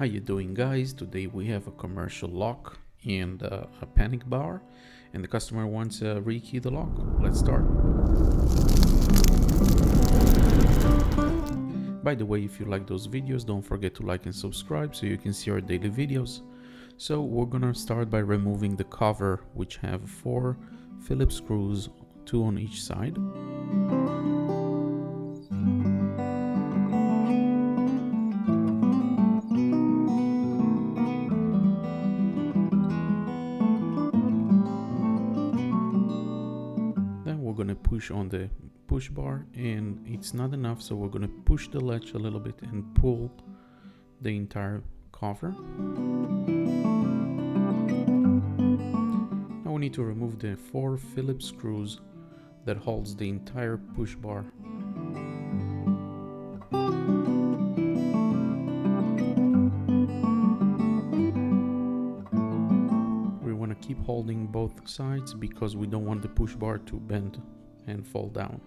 How you doing, guys? Today we have a commercial lock and a panic bar, and the customer wants to rekey the lock. Let's start. By the way, if you like those videos, don't forget to like and subscribe so you can see our daily videos. So we're gonna start by removing the cover, which have 4 Phillips screws, 2 on each side. We're going to push on the push bar, and it's not enough, so we're going to push the latch a little bit and pull the entire cover. Now we need to remove the 4 Phillips screws that holds the entire push bar. We want to keep holding both sides because we don't want the push bar to bend and fall down.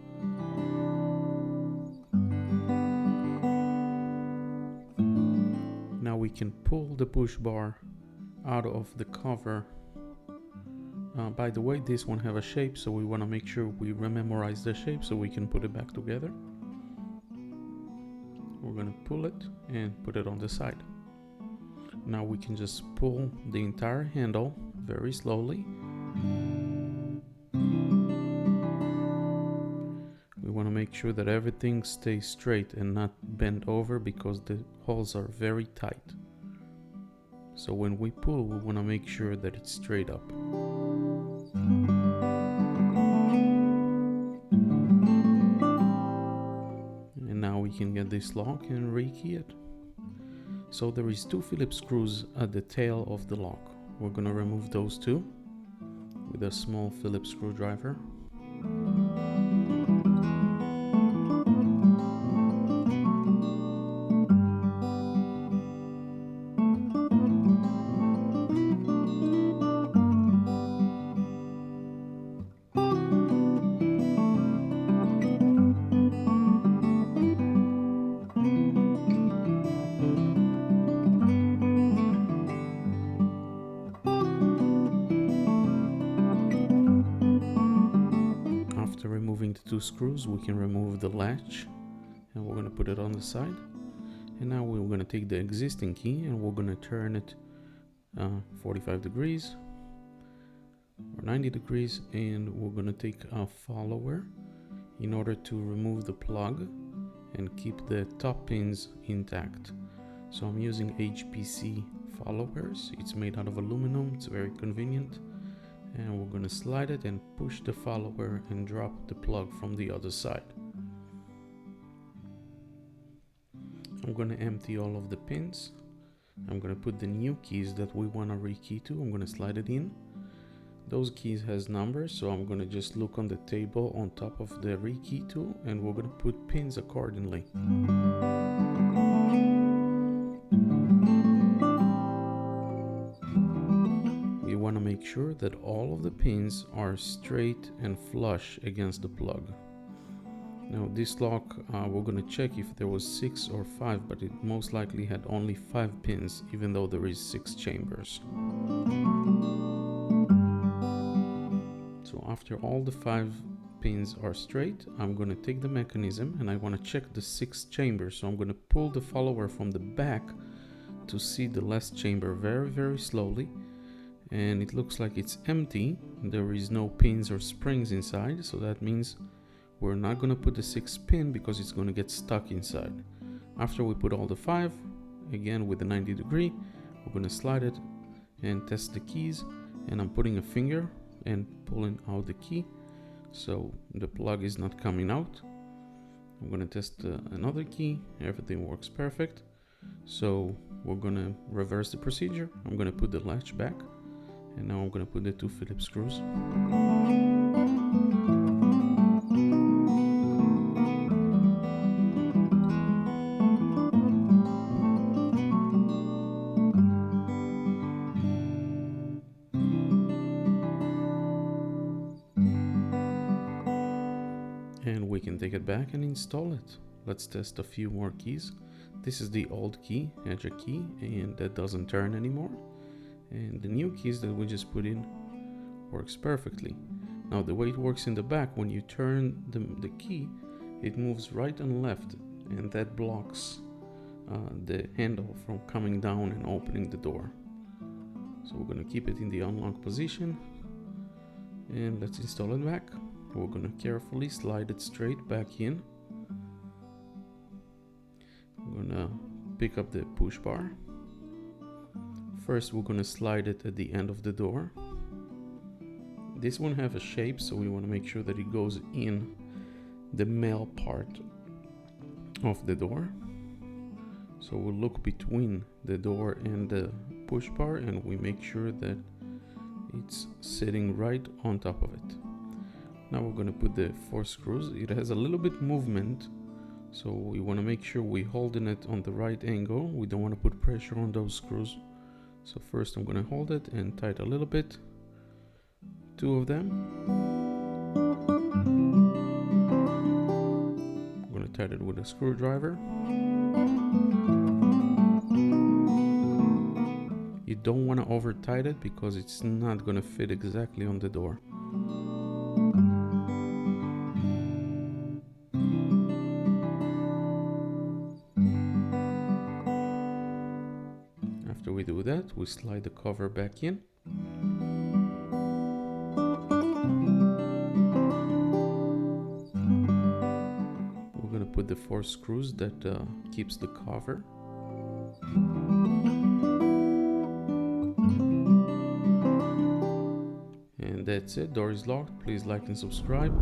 Now we can pull the push bar out of the cover. By the way, this one have a shape, so we want to make sure we rememorize the shape so we can put it back together. We're going to pull it and put it on the side. Now we can just pull the entire handle very slowly. We want to make sure that everything stays straight and not bent over because the holes are very tight. So when we pull, we want to make sure that it's straight up. And now we can get this lock and rekey it. So there is 2 Phillips screws at the tail of the lock. We're going to remove those 2 with a small Phillips screwdriver. After removing the 2 screws, we can remove the latch, and we're going to put it on the side. And now we're going to take the existing key and we're going to turn it 45 degrees or 90 degrees, and we're going to take a follower in order to remove the plug and keep the top pins intact. So I'm using HPC followers. It's made out of aluminum, it's very convenient. And we're going to slide it and push the follower and drop the plug from the other side. I'm going to empty all of the pins. I'm going to put the new keys that we want to rekey to. I'm going to slide it in. Those keys has numbers, so I'm going to just look on the table on top of the rekey tool, and we're going to put pins accordingly. You want to make sure that all of the pins are straight and flush against the plug. Now this lock, we're going to check if there was 6 or 5, but it most likely had only 5 pins, even though there is 6 chambers. So after all the 5 pins are straight, I'm going to take the mechanism and I want to check the 6th chamber. So I'm going to pull the follower from the back to see the last chamber very slowly. And it looks like it's empty. There is no pins or springs inside, so that means we're not going to put the 6th pin because it's going to get stuck inside. After we put all the 5, again with the 90 degree, we're going to slide it and test the keys, and I'm putting a finger and pulling out the key so the plug is not coming out. I'm going to test another key. Everything works perfect, so we're going to reverse the procedure. I'm going to put the latch back, and now I'm going to put the 2 Phillips screws. And we can take it back and install it. Let's test a few more keys. This is the old key, HAGER key, and that doesn't turn anymore. And the new keys that we just put in works perfectly. Now the way it works in the back, when you turn the key, it moves right and left, and that blocks the handle from coming down and opening the door. So we're going to keep it in the unlock position, and let's install it back. We're going to carefully slide it straight back in. We're going to pick up the push bar. First we're going to slide it at the end of the door. This one has a shape, so we want to make sure that it goes in the male part of the door. So we'll look between the door and the push bar, and we make sure that it's sitting right on top of it. Now we're going to put the 4 screws. It has a little bit movement, so we want to make sure we're holding it on the right angle. We don't want to put pressure on those screws. So first I'm going to hold it and tighten a little bit. 2 of them. I'm going to tighten it with a screwdriver. You don't want to over tighten it because it's not going to fit exactly on the door. After we do that, we slide the cover back in. We're going to put the 4 screws that keeps the cover. And that's it. Door is locked. Please like and subscribe.